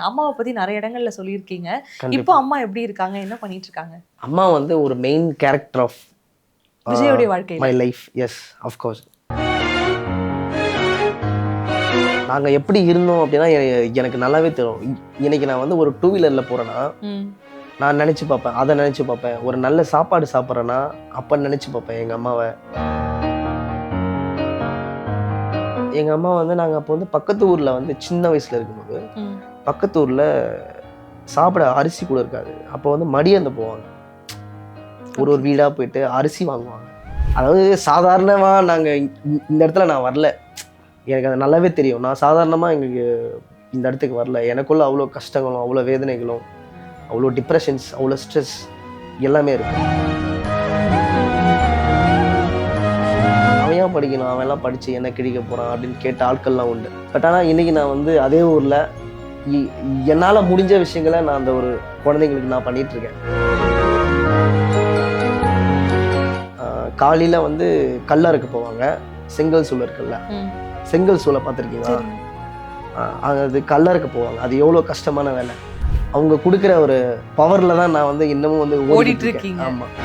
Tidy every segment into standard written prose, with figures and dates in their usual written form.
அம்மாவை பத்தி நிறைய இடங்கள்ல சொல்லியிருக்கீங்க. இப்போ கண்டிப்பா. அம்மா எப்படி இருக்காங்க? என்ன பண்ணிட்டு இருக்காங்க? அம்மா வந்து ஒரு மெயின் கேரக்டர் ஆஃப் விஜயோடைய வாழ்க்கையில. My life. Yes, of course. நாங்கள் எப்படி இருந்தோம் அப்படின்னா எனக்கு நல்லாவே தெரியும். இன்னைக்கு நான் வந்து ஒரு டூ வீலரில் போகிறேன்னா நான் நினச்சி பார்ப்பேன், அதை நினச்சி பார்ப்பேன். ஒரு நல்ல சாப்பாடு சாப்பிட்றேன்னா அப்போ நினச்சி பார்ப்பேன் எங்கள் அம்மாவை. எங்கள் அம்மா வந்து நாங்கள் அப்போ வந்து பக்கத்து ஊரில் வந்து சின்ன வயசில் இருக்கும்போது பக்கத்து ஊரில் சாப்பிட அரிசி கூட இருக்காது. அப்போ வந்து மடியந்த போவாங்க, ஒரு ஒரு வீடாக போயிட்டு அரிசி வாங்குவாங்க. அதாவது சாதாரணமாக நாங்கள் இந்த இடத்துல நான் வரல, எனக்கு அது நல்லாவே தெரியும். நான் சாதாரணமாக எங்களுக்கு இந்த இடத்துக்கு வரல. எனக்குள்ள அவ்வளோ கஷ்டங்களும் அவ்வளோ வேதனைகளும் அவ்வளோ டிப்ரெஷன்ஸ் அவ்வளோ ஸ்ட்ரெஸ் எல்லாமே இருக்கு. அவன் ஏன் படிக்கணும், அவன்லாம் படித்து என்ன கிழிக்க போகிறான் அப்படின்னு கேட்ட ஆட்கள்லாம் உண்டு. பட் ஆனால் இன்றைக்கி நான் வந்து அதே ஊரில் என்னால் முடிஞ்ச விஷயங்களை நான் அந்த ஒரு குழந்தைங்களுக்கு நான் பண்ணிகிட்ருக்கேன். காலையில் வந்து கல்லறுக்கு போவாங்க, செங்கல் சூளை இருக்குல்ல, செங்கல் சூளை பார்த்துருக்கீங்களா? அது கல்லறுக்கு போவாங்க. அது எவ்வளோ கஷ்டமான வேலை. அவங்க கொடுக்குற ஒரு பவரில் தான் நான் வந்து இன்னமும் வந்து ஓடிட்டு இருக்கேன். ஆமாம்.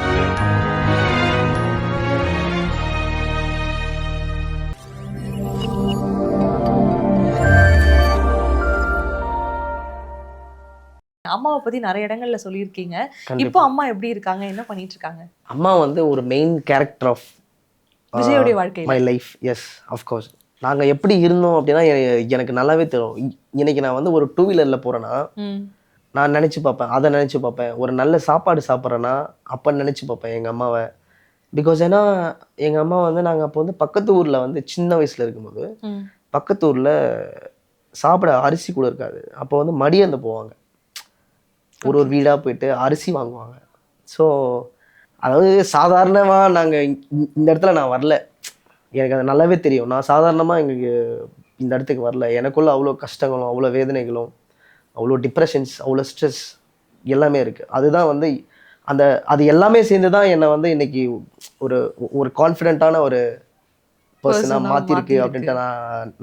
அம்மாவை பத்தி நிறைய இடங்கள்ல சொல்லியிருக்கீங்க. இப்போ அம்மா எப்படி இருக்காங்க? என்ன பண்ணிட்டு இருக்காங்க? அம்மா வந்து ஒரு மெயின் கேரக்டர் ஆஃப் விஜயோடைய வாழ்க்கையில. My life. Yes, of course. நாங்கள் எப்படி இருந்தோம் அப்படின்னா எனக்கு நல்லாவே தெரியும். இன்னைக்கு நான் வந்து ஒரு டூ வீலரில் போகிறேன்னா நான் நினச்சி பார்ப்பேன், அதை நினச்சி பார்ப்பேன். ஒரு நல்ல சாப்பாடு சாப்பிட்றேன்னா அப்போ நினச்சி பார்ப்பேன் எங்கள் அம்மாவை. பிகாஸ் ஏன்னா எங்கள் அம்மா வந்து நாங்கள் அப்போ வந்து பக்கத்து ஊரில் வந்து சின்ன வயசில் இருக்கும்போது பக்கத்து ஊரில் சாப்பிட அரிசி கூட இருக்காது. அப்போ வந்து மடியந்த போவாங்க, ஒரு ஒரு வீடாக போயிட்டு அரிசி வாங்குவாங்க. ஸோ அதாவது சாதாரணமாக நாங்கள் இந்த இடத்துல நான் வரல, எனக்கு அது நல்லாவே தெரியும். நான் சாதாரணமாக எங்களுக்கு இந்த இடத்துக்கு வரல. எனக்குள்ள அவ்வளோ கஷ்டங்களும் அவ்வளோ வேதனைகளும் அவ்வளோ டிப்ரெஷன்ஸ் அவ்வளோ ஸ்ட்ரெஸ் எல்லாமே இருக்குது. அதுதான் வந்து அது எல்லாமே சேர்ந்து தான் என்னை வந்து இன்னைக்கு ஒரு ஒரு கான்ஃபிடென்ட்டான ஒரு பர்சனாக மாற்றிருக்கு அப்படின்ட்டு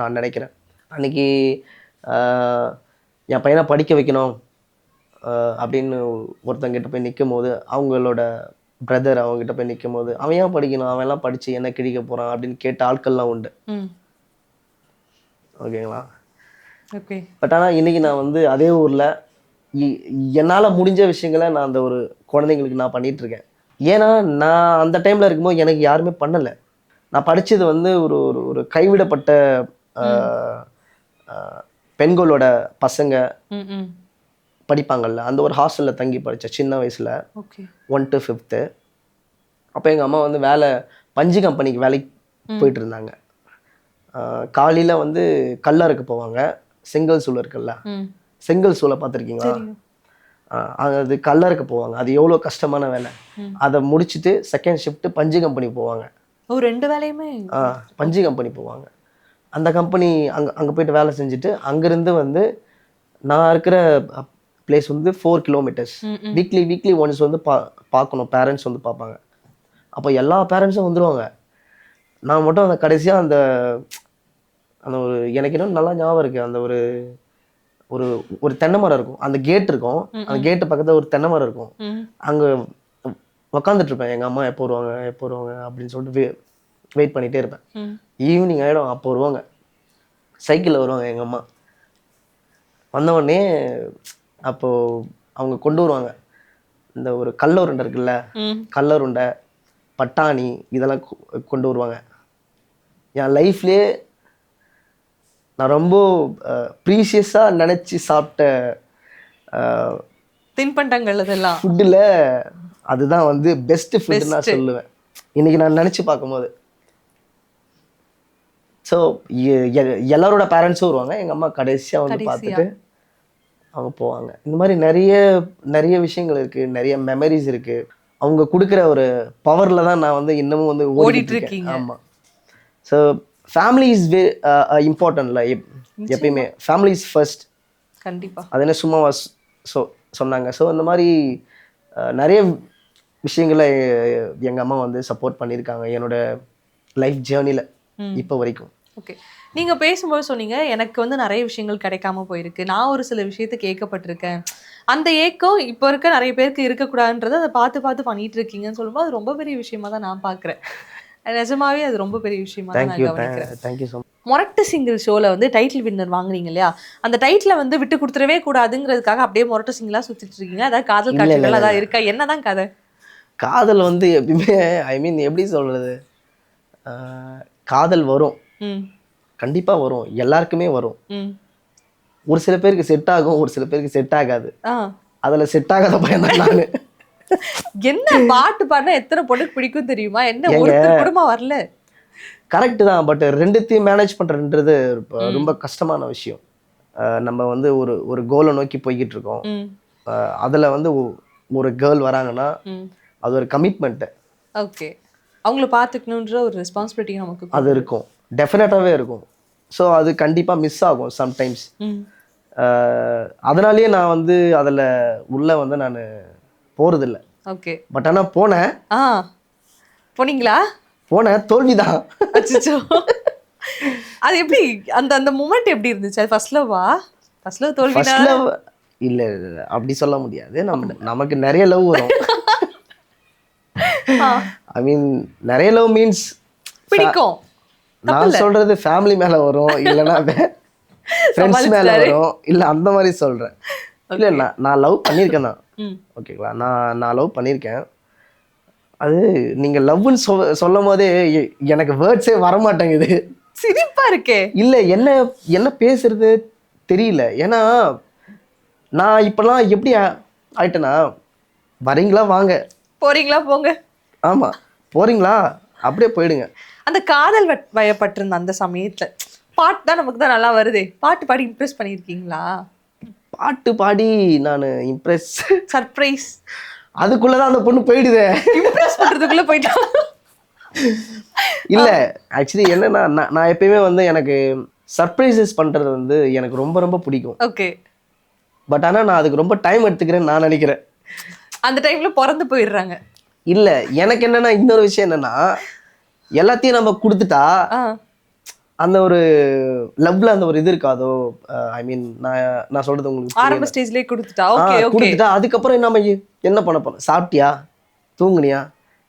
நான் நினைக்கிறேன். அன்றைக்கி என் பையனை படிக்க வைக்கணும் அப்படின்னு ஒருத்தங்கிட்ட போய் நிற்கும் போது, அவங்களோட பிரதர் அவங்ககிட்ட போய் நிற்கும் போது, அவன் ஏன் படிக்கணும், அவன்லாம் படித்து என்ன கிழிக்க போகிறான் அப்படின்னு கேட்ட ஆட்கள்லாம் உண்டு. ஓகேங்களா? ஓகே. பட் ஆனால் இன்றைக்கி நான் வந்து அதே ஊரில் என்னால் முடிஞ்ச விஷயங்களை நான் அந்த ஒரு குழந்தைங்களுக்கு நான் பண்ணிகிட்ருக்கேன். ஏன்னா நான் அந்த டைமில் இருக்கும்போது எனக்கு யாருமே பண்ணலை. நான் படித்தது வந்து ஒரு ஒரு கைவிடப்பட்ட பெண்களோட பசங்க படிப்பாங்கள்ல, அந்த ஒரு ஹாஸ்டலில் தங்கி படித்தேன் சின்ன வயசில். 1 to 5th. அப்போ எங்கள் அம்மா வந்து பஞ்சு கம்பெனிக்கு வேலைக்கு போயிட்டு இருந்தாங்க. காலையில் வந்து கல்லறுக்கு போவாங்க, செங்கல் சூளை இருக்குல்ல, செங்கல் சூளை பார்த்துருக்கீங்களா? அது கல்லறுக்கு போவாங்க. அது எவ்வளோ கஷ்டமான வேலை. அதை முடிச்சுட்டு செகண்ட் ஷிஃப்ட் பஞ்சு கம்பெனி போவாங்க. ரெண்டு வேலையுமே பஞ்சு கம்பெனி போவாங்க. அந்த கம்பெனி அங்கே போயிட்டு வேலை செஞ்சுட்டு அங்கேருந்து வந்து நான் இருக்கிற பிளேஸ் வந்து 4 kilometers. வீக்லி ஒன்ஸ் வந்து பார்க்கணும், பேரண்ட்ஸ் வந்து பார்ப்பாங்க. அப்போ எல்லா பேரண்ட்ஸும் வந்துடுவாங்க. நான் மட்டும் அந்த கடைசியாக அந்த ஒரு எனக்கு இன்னும் நல்லா ஞாபகம் இருக்குது. அந்த ஒரு ஒரு ஒரு தென்னை மரம் இருக்கும், அந்த கேட் இருக்கும், அந்த கேட்டு பக்கத்தில் ஒரு தென்னை மரம் இருக்கும். அங்கே உக்காந்துட்டு இருப்பேன். எங்கள் அம்மா எப்போ வருவாங்க அப்படின்னு சொல்லிட்டு வெயிட் பண்ணிகிட்டே இருப்பேன். ஈவினிங் ஆகிடும், அப்போ வருவாங்க, சைக்கிளில் வருவாங்க எங்கள் அம்மா. வந்தவுடனே அப்போது அவங்க கொண்டு வருவாங்க இந்த ஒரு கல்லுருண்டை இருக்குல்ல, கல்லுருண்டை, பட்டாணி, இதெல்லாம் கொண்டு வருவாங்க. என் லைஃப்லேயே நான் ரொம்ப ப்ரீஷியஸாக நினச்சி சாப்பிட்ட தின்பண்டங்கள் அதெல்லாம் ஃபுட்டில் அதுதான் வந்து பெஸ்ட்டு ஃபுட்டுன்னு நான் சொல்லுவேன் இன்றைக்கி நான் நினச்சி பார்க்கும்போது. ஸோ எல்லாரோட பேரண்ட்ஸும் வருவாங்க, எங்கள் அம்மா கடைசியாக வந்து பார்த்துட்டு அவங்க போவாங்க. இந்த மாதிரி நிறைய விஷயங்கள் இருக்குது, நிறைய மெமரிஸ் இருக்குது. அவங்க கொடுக்குற ஒரு பவரில் தான் நான் வந்து இன்னமும் வந்து ஓடிட்டு இருக்கேன். ஆமாம். ஸோ ஃபேமிலி இஸ் இம்பார்ட்டன்ட்ல, எப்பயுமே ஃபேமிலி இஸ் ஃபர்ஸ்ட். கண்டிப்பாக. அது என்ன சும்மா சொன்னாங்க. ஸோ இந்த மாதிரி நிறைய விஷயங்களை எங்கள் அம்மா வந்து சப்போர்ட் பண்ணியிருக்காங்க என்னோட லைஃப் ஜேர்னியில் இப்போ வரைக்கும். ஓகே. நீங்க பேசும்போது சொன்னீங்க, எனக்கு வந்து நெறைய விஷயங்கள் கிடைக்காம போயிருக்கு. நான் ஒரு சில விஷயத்த கேட்கப்பட்டுருக்கேன். அந்த ஏக்கம் இப்ப இருக்க நெறைய பேருக்கு இருக்கக்கூடாதுன்றத அத பார்த்து பார்த்து பண்ணிட்டு இருக்கீங்கன்னு சொல்லும்போது, அது ரொம்ப பெரிய விஷயமா தான் நான் பார்க்குறேன். நிஜமாவே அது ரொம்ப பெரிய விஷயமா தான் நான் தேங்க்யூ கவனிக்கிறேன். Thank you so much. மொரட்டு சிங்கிள் ஷோல வந்து டைட்டில் வின்னர் வாங்குனீங்க இல்லையா? அந்த டைட்டில வந்து விட்டு குடுத்துறவே கூடாதுங்கிறதுக்காக அப்படியே மொரட்டு சிங்கிளா சுத்திட்டு இருக்கீங்க. அதாவது காதல் இல்ல இல்ல காட்சிகள் இல்ல அதான் இல்ல. இருக்கா? என்னதான் கதை? காதல் வந்து எப்பயுமே ஐ மீன் எப்படி சொல்றது? ஆ, காதல் வரும். ம். கண்டிப்பா வரும். எல்லாருக்குமே வரும். ம். ஒரு சில பேருக்கு செட் ஆகும், ஒரு சில பேருக்கு செட் ஆகாது. ஆ. அதுல செட் ஆகாத பையன் தான் நானு. என்ன பாட்டு பாடுனா எத்தன பொண்ணுக்கு பிடிக்கும் தெரியுமா? என்ன ஏங்க ஒருத்தர் கூடமா வரல? கரெக்ட் தான். பட் 2த்தையும் மேனேஜ் பண்றதுன்றது ம். ரொம்ப கஷ்டமான விஷயம். நம்ம வந்து ஒரு ஒரு கோலை நோக்கி போய்க்கிட்டு இருக்கோம். ம். அதுல வந்து ஒரு கேர்ள் வராங்கன்னா, ம். அது ஒரு கமிட்மெண்ட். ஓகே. அவங்கள பார்த்துக்கணுன்ற ஒரு ரெஸ்பான்சிபிலிட்டி நமக்கு அது குடுக்குது. இருக்கும். டெஃபினட்டாவே இருக்கும். ஸோ அது கண்டிப்பா மிஸ் ஆகும் சம்டைம்ஸ். ம். அதனாலேயே நான் வந்து அதுல உள்ள வந்து நானு போறதில்ல. ஓகே. பட் ஆனா போனேன். ஆ. போனீங்களா? போனேன் தோல்விதான். அச்சச்சோ! அது எப்படி? அந்த அந்த மொமெண்ட் எப்படி இருந்துச்சு? அது ஃபர்ஸ்ட் லவ்வா? ஃபர்ஸ்ட் லவ் தோல்வினா ஃபர்ஸ்ட் லவ் இல்ல இல்ல இல்ல. அப்படி சொல்ல முடியாது. நமக்கு நெறைய லவ் வரும். ஆ. ஐ மீன் நெறைய லவ் மீன்ஸ் பிடிக்கும். நான் சொல்றது ஃபேமிலி மேல வரும். இல்லன்னா ஃப்ரெண்ட்ஸ் மேல சமாளிச்சிட்டாரு. வரும். இல்ல அந்த மாதிரி சொல்றேன். இல்ல நான் லவ் பண்ணியிருக்கேன் தான். ம். ஓகேங்களா? நான் லவ் பண்ணியிருக்கேன். அது நீங்க லவ்வுன்னு சொல்லும்போதே எனக்கு வேர்ட்ஸே வரமாட்டேங்குது. சிரிப்பா இருக்கே! இல்ல என்ன என்ன பேசுறது தெரியல. ஏன்னா நான் இப்பலாம் எப்படி ஆயிட்டேன்னா, வரீங்களா வாங்க. போறீங்களா போங்க. ஆமா. போறீங்களா? அப்படியே போயிடுங்க. அந்த காதல் வயப்பட்டிருந்த அந்த சமயத்துல, பாட்டு தான் நமக்கு தான் நல்லா வருதே. பாட்டு பாடி இம்ப்ரெஸ் பண்ணியிருக்கீங்களா? பாட்டு பாடி நானு இம்ப்ரெஸ் சர்ப்ரைஸ். அதுக்குள்ள தான் அந்த பொண்ணு போயிடுதே. இம்ப்ரெஸ் பண்றதுக்குள்ள போயிட்டா. இல்ல ஆக்சுவலி என்னன்னா நான் எப்பயுமே வந்து எனக்கு சர்ப்ரைசஸ் பண்றது வந்து எனக்கு ரொம்ப ரொம்ப பிடிக்கும். ஓகே. பட் ஆனா நான் அதுக்கு ரொம்ப டைம் எடுத்துக்கிறேன்னு நான் நினைக்கிறேன். அந்த டைம்ல பொறந்து போயிடுறாங்க. இல்ல எனக்கு என்னன்னா இன்னொரு விஷயம் என்னன்னா, எல்லாத்தையும் நம்ம கொடுத்துட்டா ஆ. அந்த ஒரு லவ்ல அந்த ஒரு இது இருக்காதோ. ஐ மீன் நான் சொல்றது உங்களுக்கு ஆரம்ப ஸ்டேஜ்லயே குடுத்துட்டா. Okay okay. கொடுத்துட்டா அதுக்கப்புறம் நம்ம என்ன பண்ண போறோம்? சாப்பிட்டியா? தூங்குனியா?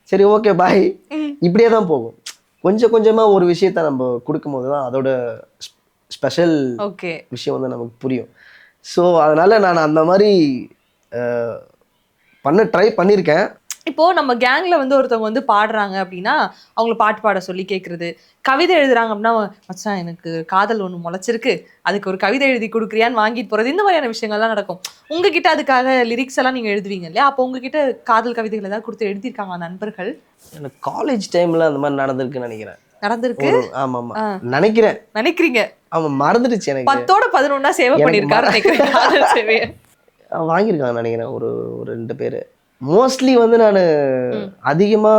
சரி ஓகே பாய். ம். இப்படியே தான் போகும். கொஞ்சம் கொஞ்சமா ஒரு விஷயத்த நம்ம கொடுக்கும்போது தான் அதோட ஸ்பெஷல் ஓகே. விஷயம் வந்து நமக்கு புரியும். ஸோ அதனால நான் அந்த மாதிரி ட்ரை பண்ணியிருக்கேன். இப்போ நம்ம கேங்ல வந்து ஒருத்தவங்க வந்து பாடுறாங்க அப்படின்னா, அவங்கள பாட்டு பாட சொல்லி கேட்கறது. கவிதை எழுதுறாங்க அப்படின்னா, மச்சான் எனக்கு காதல் ஒண்ணு முளைச்சிருக்கு. அதுக்கு ஒரு கவிதை எழுதி குடுக்குறியான்னு வாங்கிட்டு போறது. இந்த மாதிரியான விஷயங்கள்லாம் நடக்கும். உங்ககிட்ட அதுக்காக லிரிக்ஸ் எல்லாம் நீங்க எழுதுவீங்க இல்லையா? அப்போ உங்ககிட்ட காதல் கவிதைகள் ஏதாவது குடுத்து எழுதியிருக்காங்களா நண்பர்கள்? எனக்கு காலேஜ் டைம்ல அந்த மாதிரி நடந்திருக்குன்னு நினைக்கிறேன். நடந்திருக்கு. ஆமாமா ஆ. நினைக்கிறேன். நினைக்கிறீங்க. ஆமா மறந்துடுச்சு எனக்கு. 10ஓட 11 சேவ் எனக்கு பண்ணியிருக்காருன்னு நினைக்கிறேன் காதல் சேவைய. வாங்கியிருக்காங்கன்னு நினைக்கிறேன் ஒரு ஒரு 2 பேரு. மோஸ்ட்லி வந்து நானு ம். அதிகமா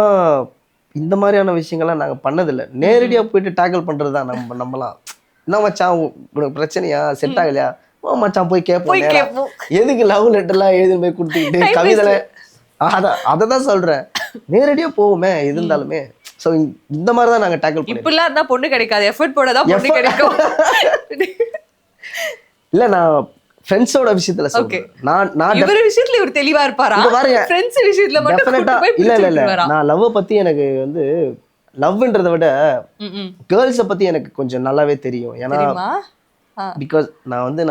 இந்த மாதிரியான விஷயங்கள்லாம் நாங்க பண்ணதில்ல. நேரடியா போயிட்டு டேக்கிள் பண்றது தான் நம்மலாம். என்ன மச்சான் உனக்கு பிரச்சனையா? செட் ஆகலையா? வா மச்சான் போய் கேட்போம் போய் நேரா. கேட்போம். எதுக்கு லவ் லெட்டர்லாம் எழுதி போய் கொடுத்துக்கிட்டு Time கவிதைல அததான் சொல்றேன். நேரடியா போவோமே எது இருந்தாலுமே. ஸோ இந்த மாதிரி தான் நாங்க டேக்கிள் பண்ணிருக்கோம். இப்படிலாம் இருந்தா பொண்ணு கிடைக்காது. எஃபர்ட் போடதான் பொண்ணு கிடைக்கும். இல்ல நான் ஃப்ரெண்ட்ஸோட விஷயத்துல சொல்றேன். நான் இவர் விஷயத்துல இவர் தெளிவா இருப்பாரா? இங்க பாருங்க. ஃப்ரெண்ட்ஸ் விஷயத்துல மட்டும் டெஃபினட்டா கூட்டி போய் இல்ல இல்ல இல்ல. பிடிச்சிருவாரா? நான் லவ் பத்தி எனக்கு வந்து லவ்ன்றத விட ம், ம். கேர்ள்ஸை பத்தி எனக்கு கொஞ்சம் நல்லாவே தெரியும். ஏன்னா தெரியுமா? ஆ. பிகாஸ் நான் வந்து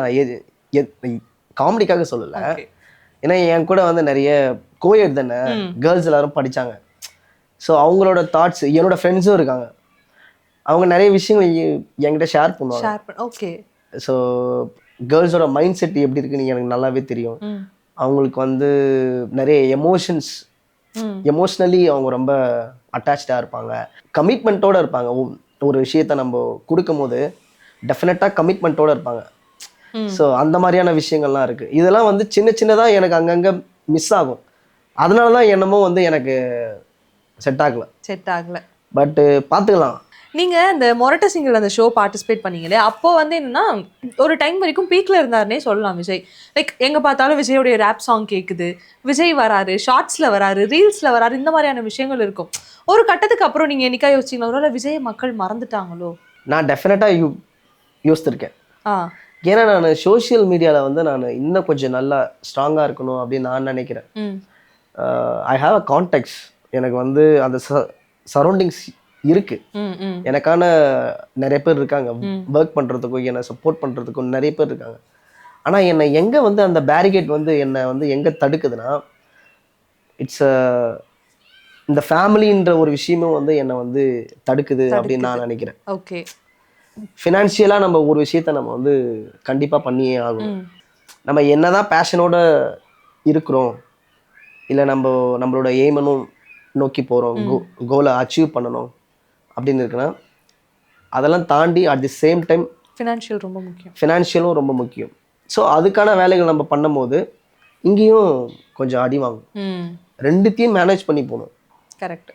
காமெடிக்காக சொல்லல. ஓகே. ஏன்னா என் கூட வந்து நிறைய கோயட் தானே ம். கேர்ள்ஸ் எல்லாரும் படிச்சாங்க. ஸோ அவங்களோட தாட்ஸ் என்னோட ஃப்ரெண்ட்ஸும் இருக்காங்க. அவங்க நிறைய விஷயங்கள் என்கிட்ட ஷேர் பண்ணுவாங்க. ஷேர் பண்ண. ஓகே. ஸோ கேர்ள்ஸோட மைண்ட் செட் எப்படி இருக்குன்னு எனக்கு நல்லாவே தெரியும். ம். அவங்களுக்கு வந்து நிறைய ம். எமோஷ்னலி அவங்க ரொம்ப அட்டாச்சாக இருப்பாங்க. கமிட்மெண்ட்டோட இருப்பாங்க. ஒரு விஷயத்த நம்ம கொடுக்கும்போது டெஃபினட்டாக கமிட்மெண்ட்டோட இருப்பாங்க. ம். ஸோ அந்த மாதிரியான விஷயங்கள்லாம் இருக்கு. இதெல்லாம் வந்து சின்ன சின்னதாக எனக்கு அங்கங்கே மிஸ் ஆகும். அதனால தான் என்னமோ வந்து எனக்கு செட் ஆகல. செட் ஆகல. பட்டு பார்த்துக்கலாம். நீங்க இந்த மொரட்ட சிங்கிள் அந்த ஷோ பார்ட்டிசிபேட் பண்ணீங்களே, அப்போ வந்து என்னன்னா, ஒரு டைம் வரைக்கும் பீக்ல இருந்தாருன்னே சொல்லலாம் விஜய். லைக் எங்க பார்த்தாலும் விஜயோடைய ரேப் சாங் கேக்குது. விஜய் வராரு, ஷார்ட்ஸ்ல வராரு, ரீல்ஸ்ல வராரு, இந்த மாதிரியான விஷயங்கள் இருக்கும். ஒரு கட்டத்துக்கு அப்புறம் நீங்க என்னைக்கா யோசிச்சீங்களா, ஒருவேளை விஜய மக்கள் மறந்துட்டாங்களோ? நான் டெஃபினட்டாக யோசித்திருக்கேன். ஆ ஏன்னா நான் சோஷியல் மீடியாவில் வந்து நான் இன்னும் கொஞ்சம் நல்லா ஸ்ட்ராங்காக இருக்கணும் அப்படின்னு நான் நினைக்கிறேன். ம் ஐ ஹாவ் அ கான்டாக்ட்ஸ். எனக்கு வந்து அந்த சரௌண்டிங்ஸ் இருக்கு. ம் ம் எனக்கான நிறைய பேர் இருக்காங்க, ஒர்க் பண்ணுறதுக்கும் என்னை சப்போர்ட் பண்ணுறதுக்கும் நிறைய பேர் இருக்காங்க. ஆனால் என்னை எங்கே வந்து அந்த பேரிகேட் வந்து என்னை வந்து எங்கே தடுக்குதுன்னா, இட்ஸ் இந்த ஃபேமிலின்ற ஒரு விஷயமும் வந்து என்னை வந்து தடுக்குது அப்படின்னு நான் நினைக்கிறேன். ஓகே. ஃபினான்ஷியலாக நம்ம ஒரு விஷயத்த நம்ம வந்து கண்டிப்பாக பண்ணியே ஆகணும். நம்ம என்னதான் பேஷனோட இருக்கிறோம், இல்லை நம்மளோட எய்மனும் நோக்கி போகிறோம், கோலை அச்சீவ் பண்ணணும் அப்படின்னு இருக்குன்னா, அதெல்லாம் தாண்டி அட் தி சேம் டைம் ஃபினான்ஷியலும் ரொம்ப முக்கியம். ஸோ அதுக்கான வேலைகள் நம்ம பண்ணும்போது இங்கேயும் கொஞ்சம் அடி வாங்கும். ரெண்டுத்தையும் மேனேஜ் பண்ணி போகணும். கரெக்ட்.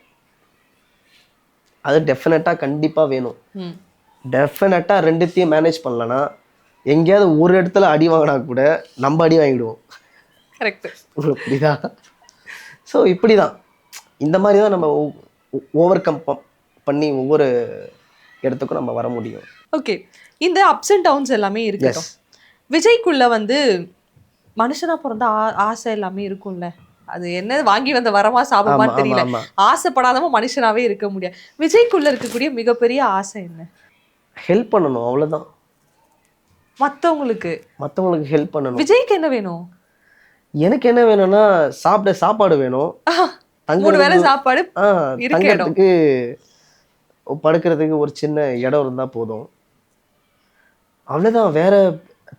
அது டெஃபினட்டாக கண்டிப்பாக வேணும். டெஃபினட்டாக ரெண்டுத்தையும் மேனேஜ் பண்ணலன்னா எங்கேயாவது ஒரு இடத்துல அடி வாங்கினா கூட நம்ம அடி வாங்கிடுவோம். கரெக்ட். புரியுதா? ஸோ இப்படி தான், இந்த மாதிரி தான் நம்ம ஓவர் கம் பண்ணி ஒவ்வொரு இடத்துக்கும் நம்ம வர முடியும். ஓகே. இந்த அப்ஸ் அண்ட் டவுன்ஸ் எல்லாமே இருக்கட்டும், விஜய்க்குள்ள வந்து மனுஷனா பிறந்த ஆசை எல்லாமே இருக்கும்ல, அது என்ன வாங்கி வந்த வரமா சாபமான்னு தெரியல, ஆசைப்படாதவங்க மனுஷனாவே இருக்க முடியாது. விஜய்க்குள்ள இருக்கக்கூடிய மிகப்பெரிய ஆசை என்ன? ஹெல்ப் பண்ணணும், அவ்வளவுதான். மத்தவங்களுக்கு ஹெல்ப் பண்ணணும். விஜய்க்கு என்ன வேணும்? எனக்கு என்ன வேணும்னா சாப்பாடு வேணும், 3 வேளை சாப்பாடு, தங்கறதுக்கு படுக்கிறதுக்கு ஒரு சின்ன இடம் இருந்தா போதும், அவ்வளவுதான். வேற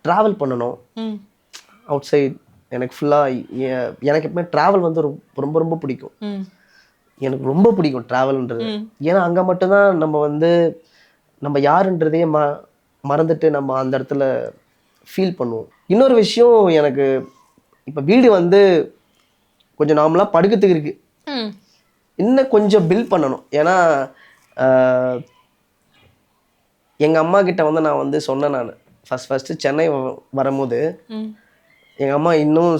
டிராவல் பண்ணணும் அவுட் சைட். எனக்கு ஃபுல்லா எனக்கு எப்பவுமே டிராவல் வந்து ரொம்ப ரொம்ப பிடிக்கும். எனக்கு ரொம்ப பிடிக்கும் டிராவல்ன்றது. ஏன்னா அங்க மட்டும்தான் நம்ம வந்து நம்ம யாருன்றதையே மறந்துட்டு நம்ம அந்த இடத்துல ஃபீல் பண்ணுவோம். இன்னொரு விஷயம், எனக்கு இப்போ வீடு வந்து கொஞ்சம் நார்மலாக படுக்கிறதுக்கு இருக்கு, இன்னும் கொஞ்சம் பில்ட் பண்ணணும். ஏன்னா எங்கள் அம்மா கிட்ட வந்து நான் வந்து சொன்னேன், நான் ஃபஸ்ட்டு சென்னை வரும்போது எங்கள் அம்மா இன்னும்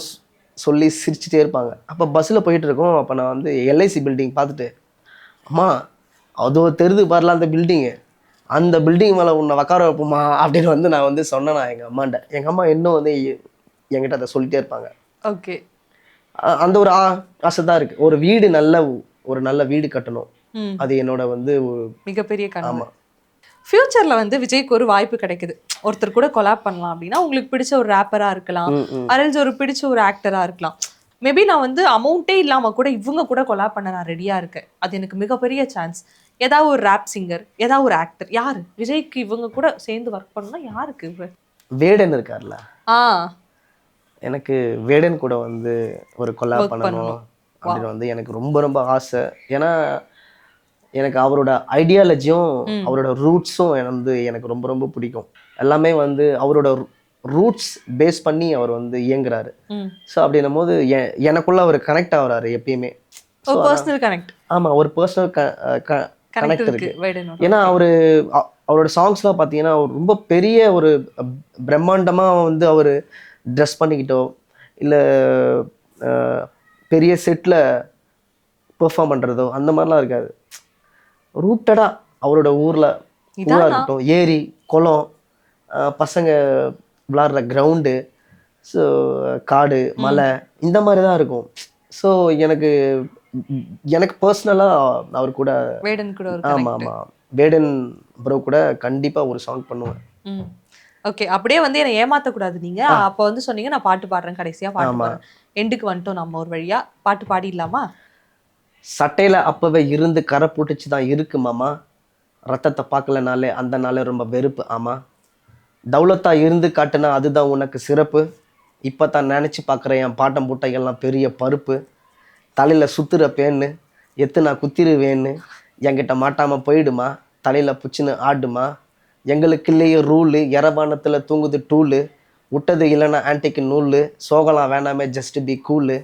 சொல்லி சிரிச்சுட்டே இருப்பாங்க. அப்போ பஸ்ஸில் போயிட்டு இருக்கோம், அப்போ நான் வந்து எல்ஐசி பில்டிங் பார்த்துட்டு, அம்மா அதோ தெரிது பாரல அந்த பில்டிங்கு, அந்த பில்டிங் மேலே உன்னை உட்கார வைப்போமா அப்படின்னு வந்து நான் வந்து சொன்னேன் எங்கள் அம்மாண்ட. எங்கள் அம்மா இன்னும் வந்து என்கிட்ட அதை சொல்லிட்டே இருப்பாங்க. ஓகே. அந்த ஒரு ஆசை தான் இருக்குது, ஒரு நல்ல வீடு கட்டணும். அது என்னோட வந்து மிகப்பெரிய கனவு. ஆமாம். ஃபியூச்சர்ல வந்து விஜய்க்கு ஒரு வாய்ப்பு கிடைக்குது, ஒருத்தர் கூட கொலாப் பண்ணலாம் அப்படின்னா, உங்களுக்கு பிடிச்ச ஒரு ரேப்பரா இருக்கலாம், அரேஞ்ச் ஒரு பிடிச்ச ஒரு ஆக்டரா இருக்கலாம். மேபி நான் வந்து அமௌண்ட்டே இல்லாம கூட இவங்க கூட கொலாப் பண்ண நான் ரெடியா இருக்கேன், அது எனக்கு மிகப்பெரிய சான்ஸ். ஏதாவது ஒரு ரேப் சிங்கர், ஏதாவது ஒரு ஆக்டர், யாரு விஜய்க்கு இவங்க கூட சேர்ந்து ஒர்க் பண்ணணும்னா யாருக்கு? வேடன் இருக்கார்ல, எனக்கு வேடன் கூட வந்து ஒரு கொலாப் பண்ணணும் அப்படின்னு வந்து எனக்கு ரொம்ப ரொம்ப ஆசை. ஏன்னா எனக்கு அவரோட ஐடியாலஜியும் அவரோட ரூட்ஸும் வந்து எனக்கு ரொம்ப ரொம்ப பிடிக்கும். எல்லாமே வந்து அவரோட ரூட்ஸ் பேஸ் பண்ணி அவர் வந்து இயங்குறாரு. ஸோ அப்படின்னும் போது எனக்குள்ள அவர் கனெக்ட் ஆகுறாரு எப்பயுமே. ஆமா, ஒரு பர்சனல் கனெக்ட் இருக்கு. ஏன்னா அவரோட சாங்ஸ்லாம் பார்த்தீங்கன்னா ரொம்ப பெரிய ஒரு பிரம்மாண்டமாக வந்து அவர் ட்ரெஸ் பண்ணிக்கிட்டோ இல்லை பெரிய செட்டில் பெர்ஃபார்ம் பண்ணுறதோ அந்த மாதிரிலாம் இருக்காது. ரூட்டடாக அவரோட ஊரில் இருக்கட்டும், ஏரி குளம், பசங்க விளாட்ற கிரவுண்டு, ஸோ காடு மலை, இந்த மாதிரி தான் இருக்கும். ஸோ எனக்கு பர்சனலாக அவர் கூட ஆமாம் வேடன் ப்ரோ கூட கண்டிப்பாக ஒரு சாங் பண்ணுவேன். ஓகே. அப்படியே வந்து என்னை ஏமாற்றக்கூடாது நீங்க. அப்போ வந்து சொன்னீங்க நான் பாட்டு பாடுறேன், கடைசியாக பாட்டு பாடுறேன், எண்டுக்கு வந்துட்டோம் நம்ம ஒரு வழியா, பாட்டு பாடிடலாமா? சட்டையில அப்பவே இருந்து கரை போட்டுச்சு தான் இருக்கு மாமா, ரத்தத்தை பார்க்கலனாலே அந்த நாளே ரொம்ப வெறுப்பு. ஆமா, தௌலத்தா இருந்து காட்டுனா அதுதான் உனக்கு சிறப்பு, இப்போ தான் நினச்சி பார்க்குறேன் என் பாட்டம் பூட்டைகள்லாம் பெரிய பருப்பு, தலையில் சுற்றுற பேன்னு எத்து நான் குத்திருவேன்னு என்கிட்ட மாட்டாமல் போயிடுமா, தலையில் புச்சுன்னு ஆடுமா, எங்களுக்கு இல்லையே ரூலு, எரவானத்தில் தூங்குது டூலு, விட்டது இல்லைன்னா ஆன்டிக்கு நூலு, சோகலாம் வேணாமே ஜஸ்ட் பி கூலு,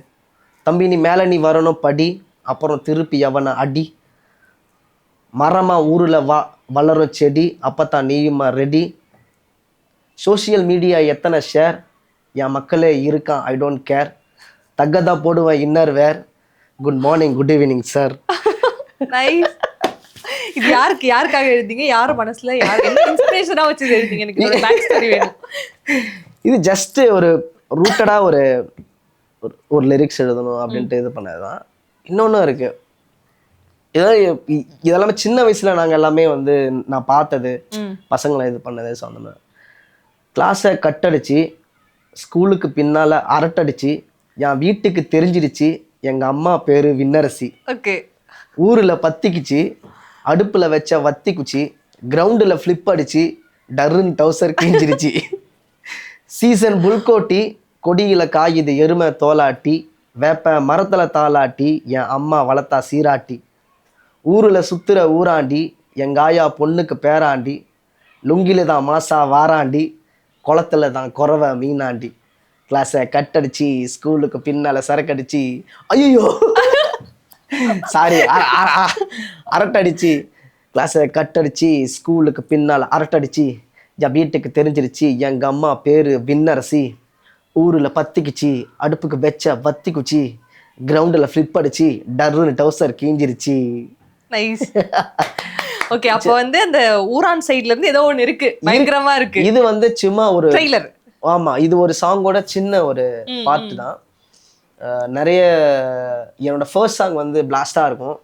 தம்பி நீ மேலே நீ வரணும் படி, அப்புறம் திருப்பி அவனை அடி, மரமா ஊரில் வளரும் செடி, அப்போ தான் நீயுமா ரெடி, சோஷியல் மீடியா எத்தனை ஷேர், என் மக்களே இருக்கான் ஐ டோன்ட் கேர், தக்கதா போடுவேன் inner wear, good morning good evening sir. இது யாருக்காக எழுதிங்க, யார் மனசுல யார் என்ன இன்ஸ்பிரேஷனா வச்சு எழுதிங்க? எனக்கு ஒரு பேக் ஸ்டோரி வேணும். இது ஜஸ்ட் ஒரு ரூட்டடா ஒரு ஒரு லிரிக்ஸ் எழுதணும் அப்படின்ட்டு இது பண்ணதுதான். இன்னொன்னும் இருக்கு. இதெல்லாமே சின்ன வயசுல நாங்க எல்லாமே வந்து நான் பார்த்தது, பசங்களை இது பண்ணது. ஸோ அந்த மாதிரி கிளாஸை கட்டடிச்சு ஸ்கூலுக்கு பின்னால அரட்டடிச்சு என் வீட்டுக்கு தெரிஞ்சிருச்சு எங்க அம்மா பேரு விண்ணரசி. ஓகே. ஊர்ல பத்திக்குச்சு அடுப்புல வச்ச வத்தி குச்சி, கிரவுண்டுல ஃபிளிப் அடிச்சு டர்ருன்னு டவுசர் கிஞ்சிருச்சு. சீசன் புல்கோட்டி கொடியில காயுது எருமை தோலாட்டி, வேப்ப மரத்துல தாளாட்டி என் அம்மா வளர்த்தா சீராட்டி. ஊருல சுத்துற ஊராண்டி எங்க ஆயா பொண்ணுக்கு பேராண்டி, லுங்கில தான் மாசா வாராண்டி, குளத்துல தான் குறவை மீனாண்டி. கிளாஸை கட்டடிச்சு ஸ்கூலுக்கு பின்னால சரக்கடிச்சு, ஐயோ சாரி அரட்டடிச்சு கிளாஸை கட்டடிச்சு ஸ்கூலுக்கு பின்னால் அரட்டடிச்சு என் வீட்டுக்கு தெரிஞ்சிருச்சு எங்க அம்மா பேரு விண்ணரசி. ஊர்ல பத்திக்குச்சு அடுப்புக்கு வச்ச வத்தி குச்சி, கிரவுண்டில் ஃபிளிப் அடிச்சு டர்ருன்னு டவுசர் கீஞ்சிருச்சு. நைஸ். ஓகே, அப்போ வந்து அந்த ஊரான் சைடுல இருந்து ஏதோ ஒன்னு இருக்கு, பயங்கரமா இருக்கு. இது வந்து சும்மா ஒரு ட்ரெய்லர். ஆமா, இது ஒரு சாங்கோட சின்ன ஒரு பார்ட் தான். நிறைய என்னோட ஃபர்ஸ்ட் சாங் வந்து பிளாஸ்டா இருக்கும்,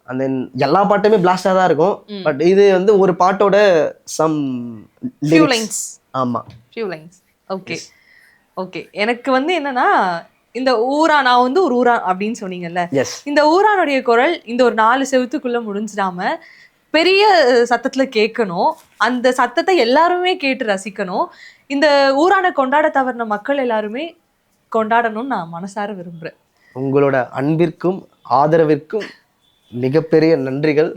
அண்ட் தென் எல்லா பாட்டுமே பிளாஸ்டா தான் இருக்கும். பட் இது வந்து ஒரு பாட்டோட சம் லிரிக்ஸ். ஆமா, ஃபியூ லைன்ஸ். Okay okay. எனக்கு வந்து என்னன்னா, இந்த ஊரா, நான் வந்து ஒரு ஊரா அப்படின்னு சொன்னீங்கல்ல, இந்த ஊரானுடைய குரல் இந்த ஒரு 4 செவத்துக்குள்ள முடிஞ்சிடாம பெரிய சத்தத்துல கேட்கணும், அந்த சத்தத்தை எல்லாருமே கேட்டு ரசிக்கணும். இந்த ஊரான கொண்டாட தவறின மக்கள் எல்லாருமே கொண்டாடணும்னு நான் மனசார விரும்புறேன். உங்களோட அன்பிற்கும் ஆதரவிற்கும் மிகப்பெரிய நன்றிகள்.